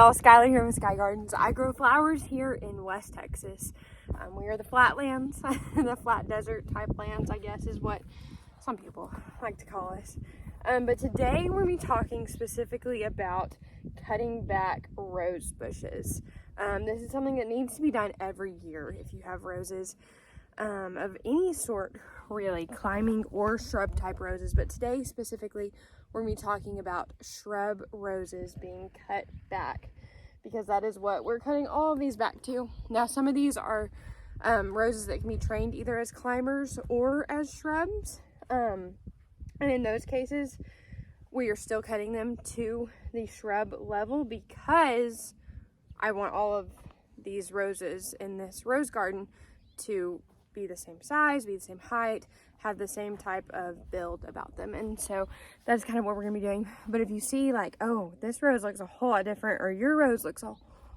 Y'all, Skylar here with Sky Gardens. I grow flowers here in West Texas. We are the flatlands, the flat desert type lands, I guess is what some people like to call us. But today we're going to be talking specifically about cutting back rose bushes. This is something that needs to be done every year if you have roses of any sort, really, climbing or shrub type roses. But today specifically we're going to be talking about shrub roses being cut back, because that is what we're cutting all of these back to. Now, some of these are roses that can be trained either as climbers or as shrubs. And in those cases, we are still cutting them to the shrub level because I want all of these roses in this rose garden to be the same size, be the same height, have the same type of build about them. And so that's kind of what we're gonna be doing. But if you see like, oh, this rose looks a whole lot different, or your rose looks a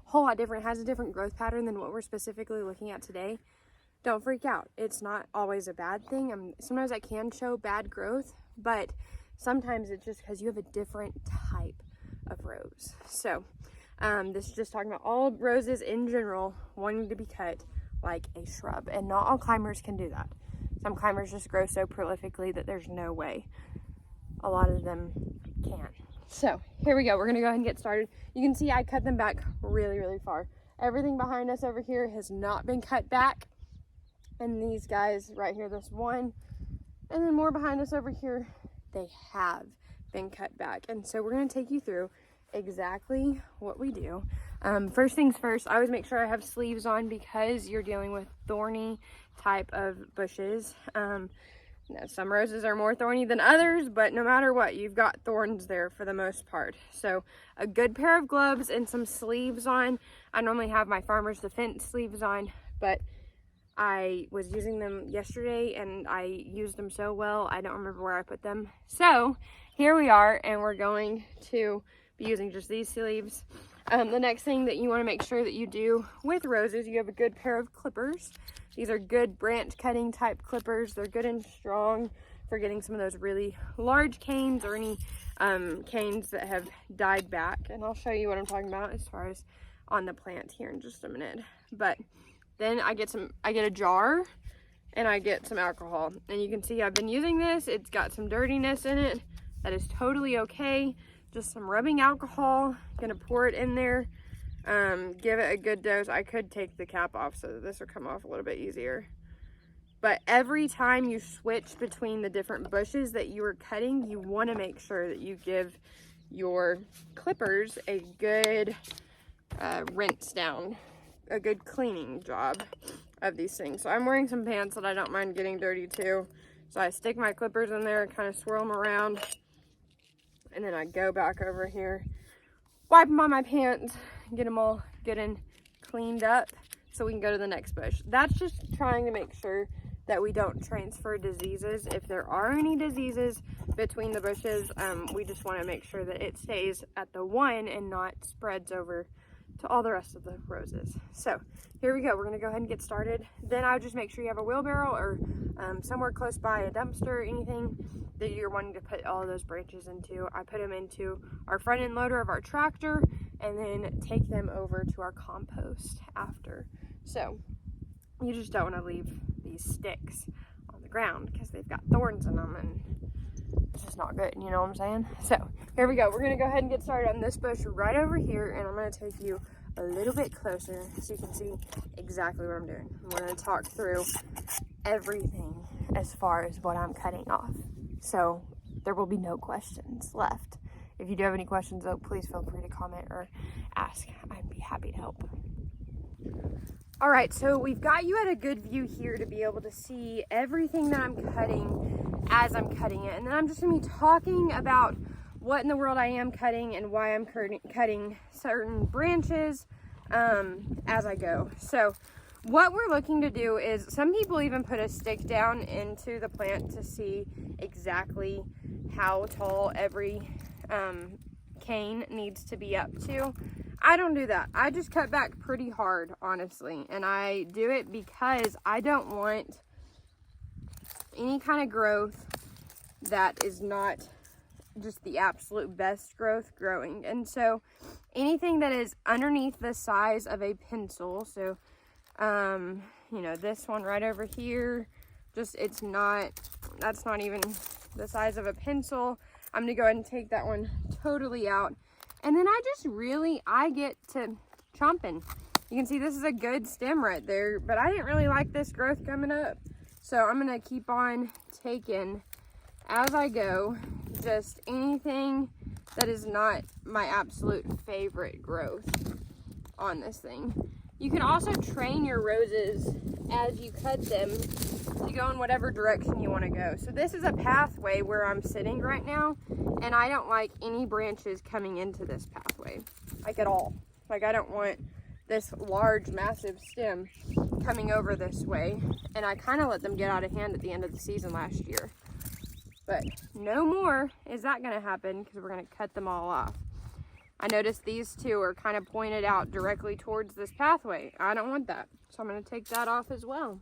whole lot different, has a different growth pattern than what we're specifically looking at today, don't freak out. It's not always a bad thing. Sometimes I can show bad growth, but sometimes it's just because you have a different type of rose. So this is just talking about all roses in general wanting to be cut like a shrub, and not all climbers can do that. Some climbers just grow so prolifically that there's no way a lot of them can. So here we go. We're gonna go ahead and get started. You can see I cut them back really, really far. Everything behind us over here has not been cut back. And these guys right here, this one, and then more behind us over here, they have been cut back. And so we're gonna take you through exactly what we do. First things first, I always make sure I have sleeves on because you're dealing with thorny type of bushes. Now, some roses are more thorny than others, but no matter what, you've got thorns there for the most part. So a good pair of gloves and some sleeves on. I normally have my Farmer's Defense sleeves on, but I was using them yesterday and I used them so well, I don't remember where I put them. So here we are, and we're going to be using just these sleeves. The next thing that you want to make sure that you do with roses, you have a good pair of clippers. These are good branch cutting type clippers. They're good and strong for getting some of those really large canes or any canes that have died back. And I'll show you what I'm talking about as far as on the plant here in just a minute. But then I get a jar and I get some alcohol. And you can see I've been using this. It's got some dirtiness in it. That is totally okay. Just some rubbing alcohol. Gonna pour it in there. Give it a good dose. I could take the cap off so that this will come off a little bit easier. But every time you switch between the different bushes that you are cutting, you want to make sure that you give your clippers a good rinse down, a good cleaning job of these things. So I'm wearing some pants that I don't mind getting dirty too. So I stick my clippers in there and kind of swirl them around. And then I go back over here, wipe them on my pants, get them all good and cleaned up so we can go to the next bush. That's just trying to make sure that we don't transfer diseases. If there are any diseases between the bushes, we just want to make sure that it stays at the one and not spreads over to all the rest of the roses. So here we go. We're going to go ahead and get started. Then I would just make sure you have a wheelbarrow or somewhere close by, a dumpster, anything that you're wanting to put all of those branches into. I put them into our front end loader of our tractor and then take them over to our compost after. So you just don't want to leave these sticks on the ground because they've got thorns in them, and it's just not good, you know what I'm saying? So here we go. We're gonna go ahead and get started on this bush right over here, and I'm gonna take you a little bit closer so you can see exactly what I'm doing. We're gonna talk through everything as far as what I'm cutting off, so there will be no questions left. If you do have any questions though, please feel free to comment or ask. I'd be happy to help. All right, so we've got you at a good view here to be able to see everything that I'm cutting as I'm cutting it. And then I'm just gonna be talking about what in the world I am cutting and why I'm cutting certain branches as I go. So what we're looking to do is, some people even put a stick down into the plant to see exactly how tall every cane needs to be up to. I don't do that. I just cut back pretty hard, honestly. And I do it because I don't want any kind of growth that is not just the absolute best growth growing. And so anything that is underneath the size of a pencil, so you know, this one right over here, just that's not even the size of a pencil. I'm gonna go ahead and take that one totally out. And then I get to chomping. You can see this is a good stem right there, but I didn't really like this growth coming up. So I'm gonna keep on taking as I go, just anything that is not my absolute favorite growth on this thing. You can also train your roses as you cut them to go in whatever direction you want to go. So this is a pathway where I'm sitting right now, and I don't like any branches coming into this pathway, like at all. Like I don't want this large, massive stem coming over this way, and I kind of let them get out of hand at the end of the season last year. But no more is that going to happen, because we're going to cut them all off. I noticed these two are kind of pointed out directly towards this pathway. I don't want that, so I'm going to take that off as well,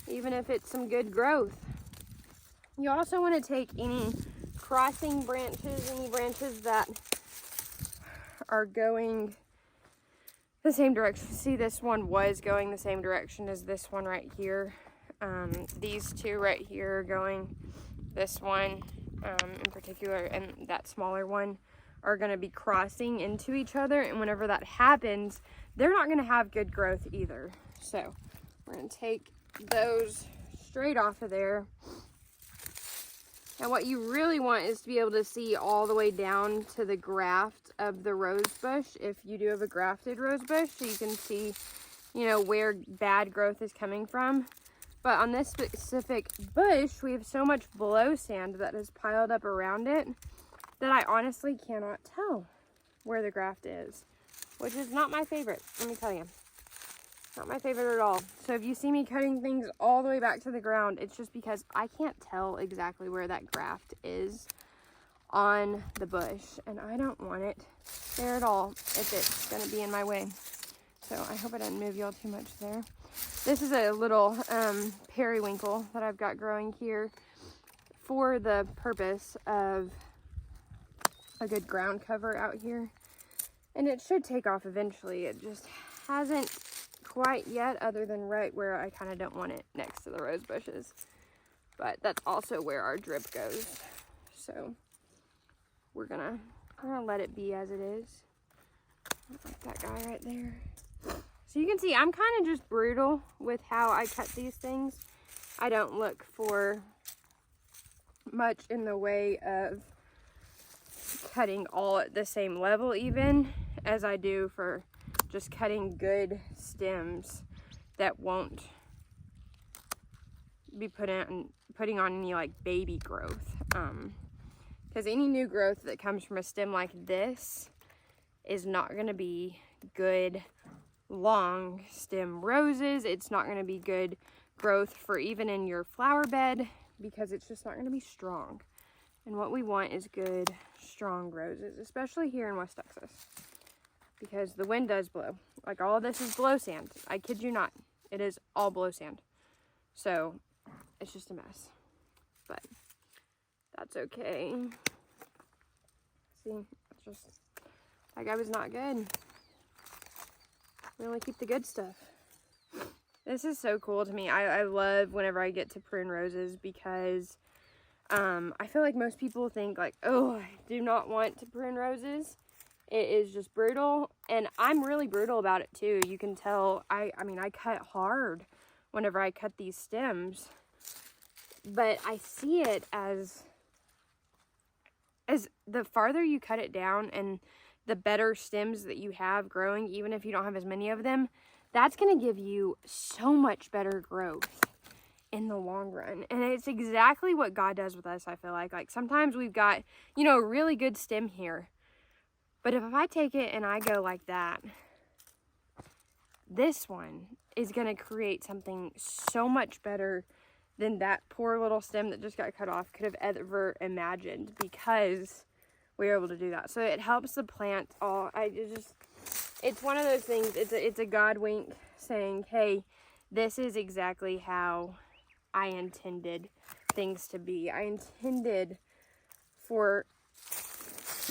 even if it's some good growth. You also want to take any crossing branches, any branches that are going the same direction. See, this one was going the same direction as this one right here. These two right here are going, this one in particular and that smaller one are going to be crossing into each other, and whenever that happens, they're not going to have good growth either. So we're going to take those straight off of there. And what you really want is to be able to see all the way down to the graft of the rose bush, if you do have a grafted rose bush, so you can see, you know, where bad growth is coming from. But on this specific bush, we have so much blow sand that has piled up around it that I honestly cannot tell where the graft is, which is not my favorite, let me tell you. Not my favorite at all. So if you see me cutting things all the way back to the ground, it's just because I can't tell exactly where that graft is on the bush, and I don't want it there at all if it's gonna be in my way. So I hope I didn't move y'all too much there. This is a little periwinkle that I've got growing here for the purpose of a good ground cover out here, and it should take off eventually. It just hasn't quite yet, other than right where I kind of don't want it next to the rose bushes, but that's also where our drip goes. So we're gonna let it be as it is, like that guy right there. So you can see I'm kind of just brutal with how I cut these things. I don't look for much in the way of cutting all at the same level, even as I do for just cutting good stems that won't be putting on any like baby growth, because any new growth that comes from a stem like this is not going to be good long stem roses. It's not going to be good growth for even in your flower bed, because it's just not going to be strong. And what we want is good, strong roses, especially here in West Texas, because the wind does blow. Like, all of this is blow sand. I kid you not. It is all blow sand. So it's just a mess. But that's okay. See, it's just, that guy was not good. We only keep the good stuff. This is so cool to me. I love whenever I get to prune roses, because I feel like most people think like, oh, I do not want to prune roses. It is just brutal, and I'm really brutal about it too. You can tell. I mean, I cut hard whenever I cut these stems, but I see it as the farther you cut it down and the better stems that you have growing, even if you don't have as many of them, that's going to give you so much better growth in the long run. And it's exactly what God does with us, I feel like. Like, sometimes we've got, you know, a really good stem here, but if I take it and I go like that, this one is going to create something so much better than that poor little stem that just got cut off could have ever imagined, because we were able to do that. So it helps the plant all. It's one of those things. It's a God wink saying, hey, this is exactly how I intended things to be. I intended for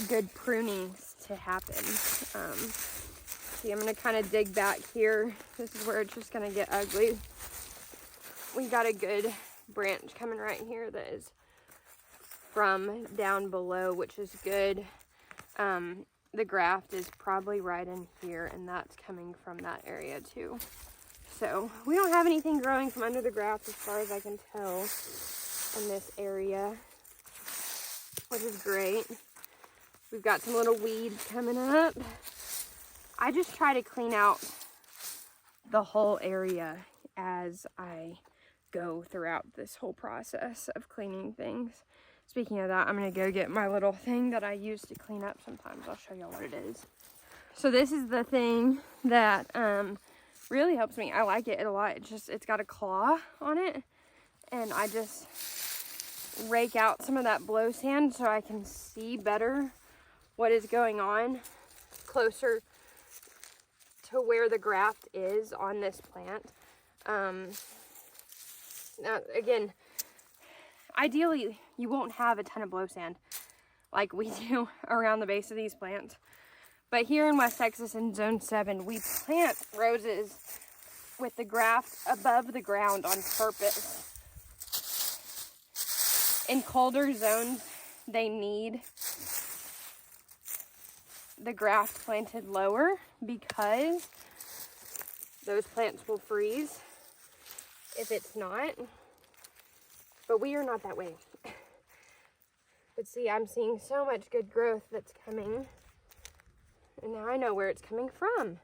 good prunings to happen. See, I'm going to kind of dig back here. This is where it's just going to get ugly. We got a good branch coming right here that is from down below, which is good. The graft is probably right in here, and that's coming from that area too. So we don't have anything growing from under the graft as far as I can tell in this area, which is great. We've got some little weeds coming up. I just try to clean out the whole area as I go throughout this whole process of cleaning things. Speaking of that, I'm going to go get my little thing that I use to clean up sometimes. I'll show y'all what it is. So this is the thing that really helps me. I like it a lot. It's got a claw on it. And I just rake out some of that blow sand so I can see better what is going on closer to where the graft is on this plant. Now, again, ideally, you won't have a ton of blow sand like we do around the base of these plants. But here in West Texas in Zone 7, we plant roses with the graft above the ground on purpose. In colder zones, they need the graft planted lower because those plants will freeze if it's not. But we are not that way. But see, I'm seeing so much good growth that's coming. And now I know where it's coming from.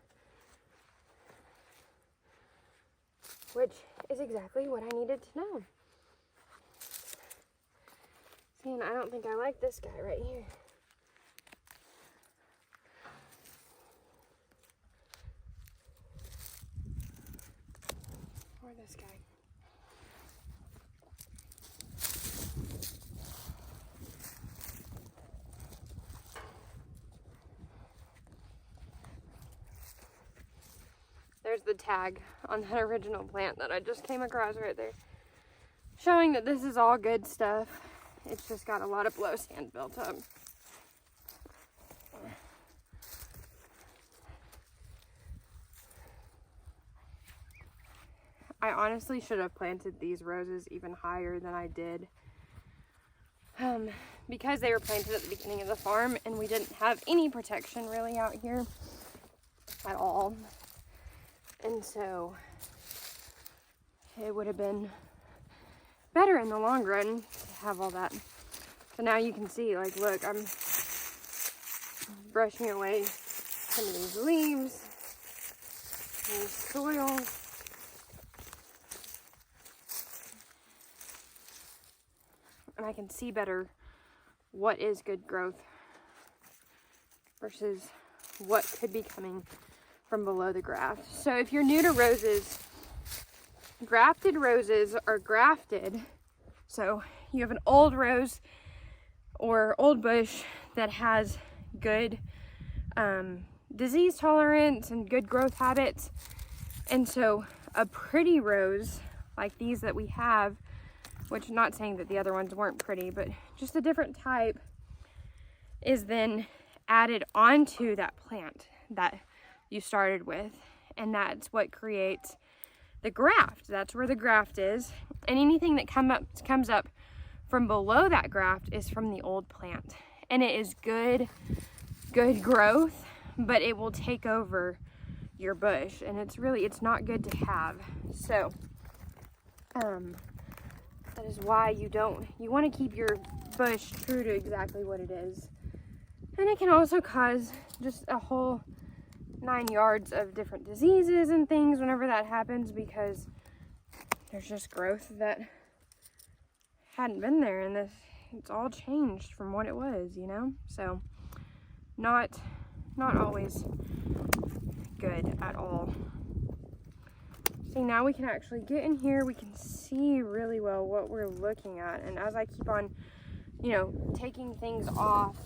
Which is exactly what I needed to know. See, and I don't think I like this guy right here. Or this guy. There's the tag on that original plant that I just came across right there, showing that this is all good stuff. It's just got a lot of blow sand built up. I honestly should have planted these roses even higher than I did, because they were planted at the beginning of the farm and we didn't have any protection really out here at all. And so it would have been better in the long run to have all that. So now you can see, like, look, I'm brushing away some of these leaves, there's soil. And I can see better what is good growth versus what could be coming from below the graft. So if you're new to roses, grafted roses are grafted. So you have an old rose or old bush that has good disease tolerance and good growth habits. And so a pretty rose like these that we have, which I'm not saying that the other ones weren't pretty, but just a different type, is then added onto that plant that you started with, and that's what creates the graft. That's where the graft is, and anything that comes up from below that graft is from the old plant, and it is good growth, but it will take over your bush, and it's not good to have. So that is why you want to keep your bush true to exactly what it is. And it can also cause just a whole 9 yards of different diseases and things whenever that happens, because there's just growth that hadn't been there, and it's all changed from what it was, you know? So not always good at all. See, now we can actually get in here, we can see really well what we're looking at, and as I keep on, taking things off,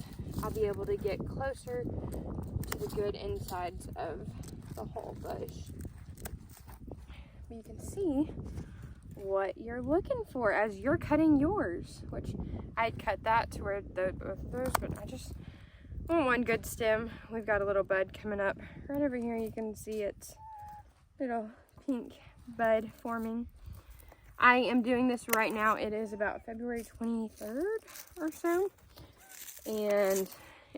I'll be able to get closer to the good insides of the whole bush. But you can see what you're looking for as you're cutting yours, which I'd cut that to where both of those, but I just want one good stem. We've got a little bud coming up right over here. You can see its little pink bud forming. I am doing this right now. It is about February 23rd or so, and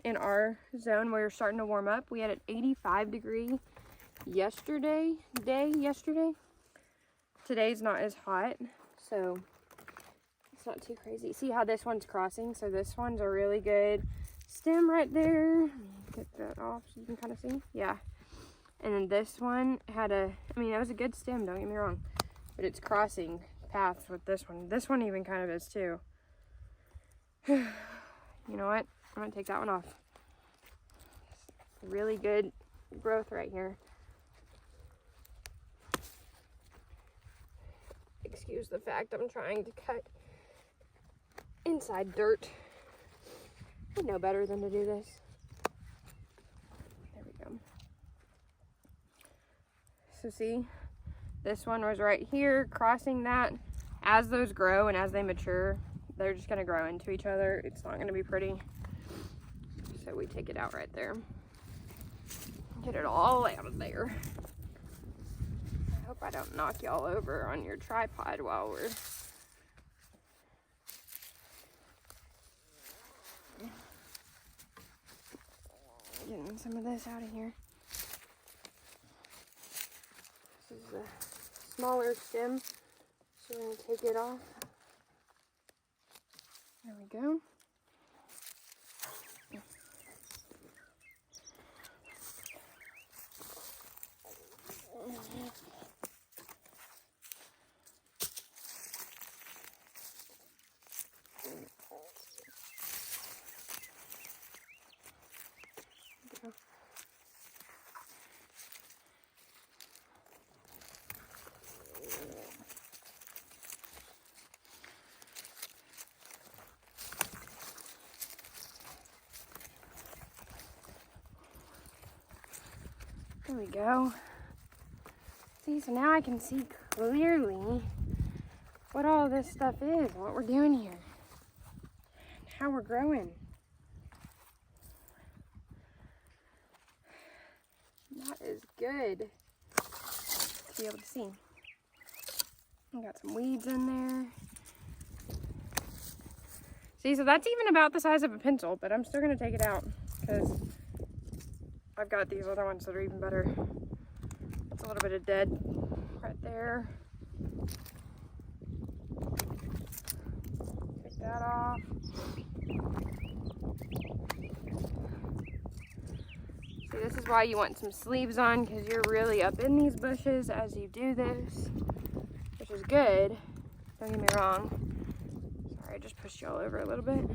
in our zone we're starting to warm up. We had an 85-degree yesterday. Today's not as hot, so it's not too crazy. See how this one's crossing? So this one's a really good stem right there. Get that off so you can kind of see. Yeah. And then this one had it was a good stem, don't get me wrong, but it's crossing paths with this one. This one even kind of is too. You know what? I'm gonna take that one off. Really good growth right here. Excuse the fact I'm trying to cut inside dirt. I know better than to do this. There we go. So see, this one was right here crossing that. As those grow and as they mature, they're just gonna grow into each other. It's not gonna be pretty. So we take it out right there. Get it all out of there. I hope I don't knock y'all over on your tripod while we're getting some of this out of here. This is a smaller stem, so we're going to take it off. There we go. There we go. See, so now I can see clearly what all this stuff is, what we're doing here, and how we're growing. That is good to be able to see. I got some weeds in there. See, so that's even about the size of a pencil, but I'm still going to take it out because I've got these other ones that are even better. It's a little bit of dead right there. Take that off. See, this is why you want some sleeves on, because you're really up in these bushes as you do this, which is good. Don't get me wrong. Sorry, I just pushed you all over a little bit.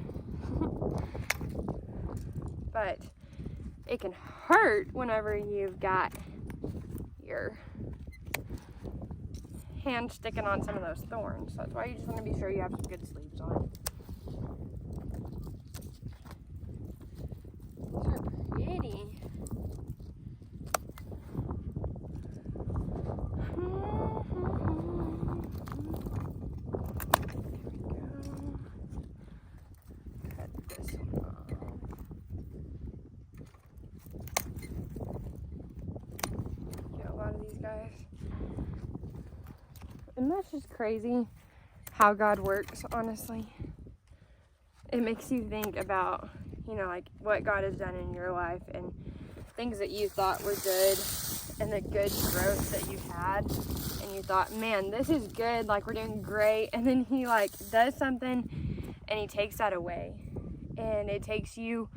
But it can hurt whenever you've got your hand sticking on some of those thorns. That's why you just want to be sure you have some good sleeves on. These are pretty. Guys, and that's just crazy how God works. Honestly, it makes you think about, you know, like what God has done in your life and things that you thought were good and the good growth that you had, and you thought, man, this is good, like we're doing great, and then he like does something and he takes that away, and it takes you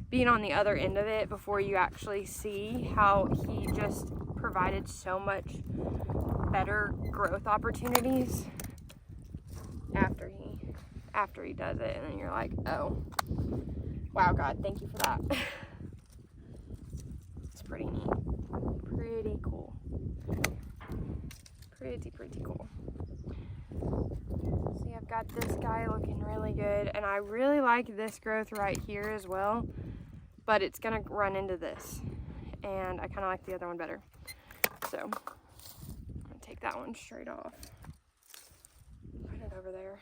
being on the other end of it before you actually see how he just provided so much better growth opportunities after he does it. And then you're like, oh wow, God, thank you for that. It's pretty neat, pretty cool, pretty cool. See, I've got this guy looking really good, and I really like this growth right here as well, but it's gonna run into this, and I kind of like the other one better. So I'm gonna take that one straight off. right over there.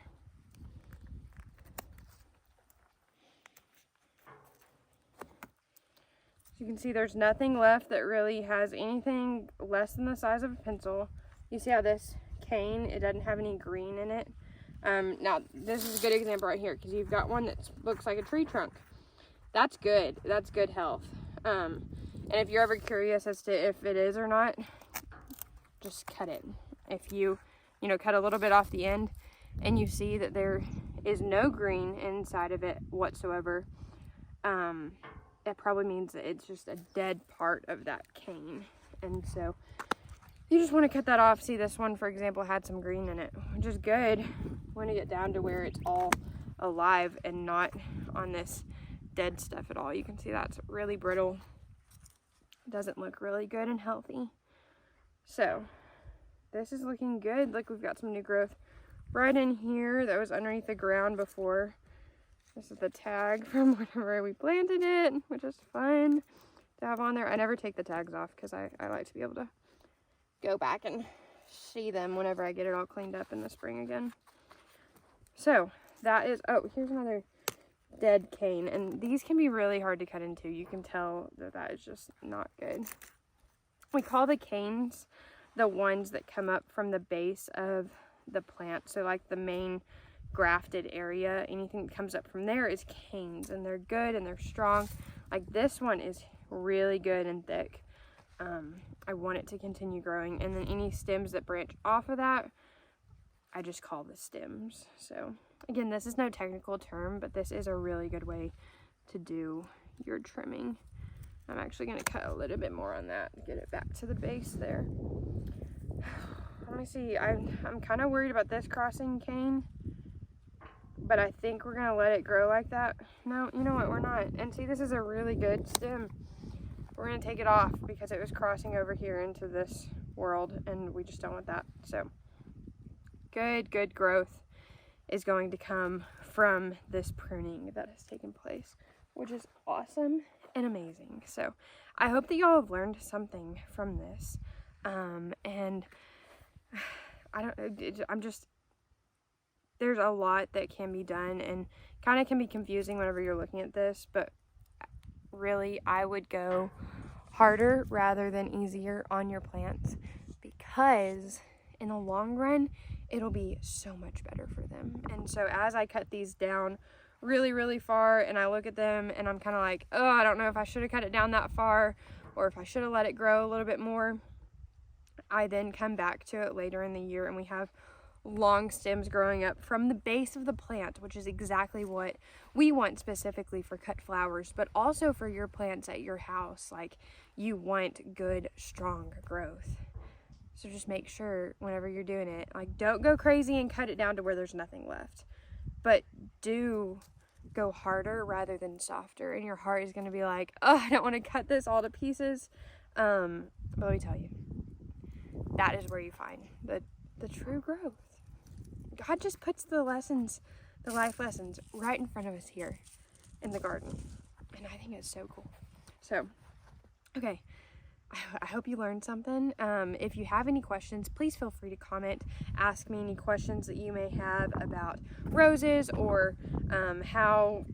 You can see there's nothing left that really has anything less than the size of a pencil. You see how this cane, it doesn't have any green in it. Now, this is a good example right here because you've got one that looks like a tree trunk. That's good. That's good health. And if you're ever curious as to if it is or not, just cut it. If you cut a little bit off the end and you see that there is no green inside of it whatsoever, it probably means that it's just a dead part of that cane. And so you just want to cut that off. See, this one, for example, had some green in it, which is good. We want to get down to where it's all alive and not on this dead stuff at all. You can see that's really brittle. It doesn't look really good and healthy. So this is looking good. Look, we've got some new growth right in here that was underneath the ground before. This is the tag from whenever we planted it, which is fun to have on there. I never take the tags off because I like to be able to go back and see them whenever I get it all cleaned up in the spring again. So that is, oh, here's another dead cane, and these can be really hard to cut into. You can tell that that is just not good. We call the canes the ones that come up from the base of the plant. So like the main grafted area, anything that comes up from there is canes, and they're good and they're strong. Like this one is really good and thick. I want it to continue growing, and then any stems that branch off of that, I just call the stems. So again, this is no technical term, but this is a really good way to do your trimming. I'm actually going to cut a little bit more on that and get it back to the base there. Let me see. I'm kind of worried about this crossing cane, but I think we're going to let it grow like that. No, you know what? We're not. And see, this is a really good stem. We're going to take it off because it was crossing over here into this world, and we just don't want that. So good growth is going to come from this pruning that has taken place, which is awesome and amazing. So I hope that y'all have learned something from this. And there's a lot that can be done and kind of can be confusing whenever you're looking at this, but really I would go harder rather than easier on your plants, because in the long run it'll be so much better for them. And so as I cut these down really far and I look at them and I'm kind of like, oh, I don't know if I should have cut it down that far or if I should have let it grow a little bit more, I then come back to it later in the year and we have long stems growing up from the base of the plant, which is exactly what we want specifically for cut flowers, but also for your plants at your house. Like, you want good, strong growth. So just make sure whenever you're doing it, like, don't go crazy and cut it down to where there's nothing left, but do go harder rather than softer. And your heart is going to be like, oh, I don't want to cut this all to pieces. But let me tell you, that is where you find the true growth. God just puts the lessons, the life lessons, right in front of us here in the garden. And I think it's so cool. So, okay, I hope you learned something. If you have any questions, please feel free to comment. Ask me any questions that you may have about roses or how,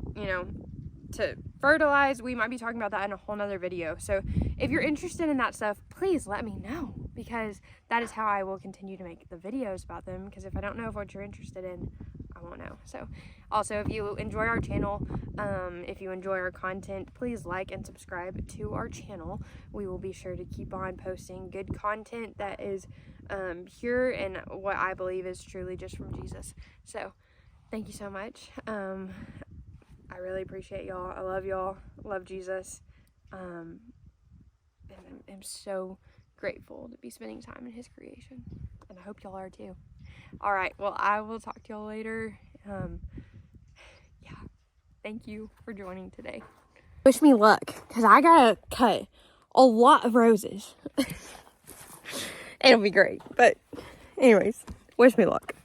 to fertilize. We might be talking about that in a whole nother video. So if you're interested in that stuff, please let me know, because that is how I will continue to make the videos about them. Because if I don't know what you're interested in, I won't know. So also, if you enjoy our channel, if you enjoy our content, please like and subscribe to our channel. We will be sure to keep on posting good content that is pure and what I believe is truly just from Jesus. So thank you so much. I really appreciate y'all. I love y'all. Love Jesus. And I'm so grateful to be spending time in his creation. And I hope y'all are too. All right. Well, I will talk to y'all later. Yeah. Thank you for joining today. Wish me luck, because I gotta cut a lot of roses. It'll be great. But anyways, wish me luck.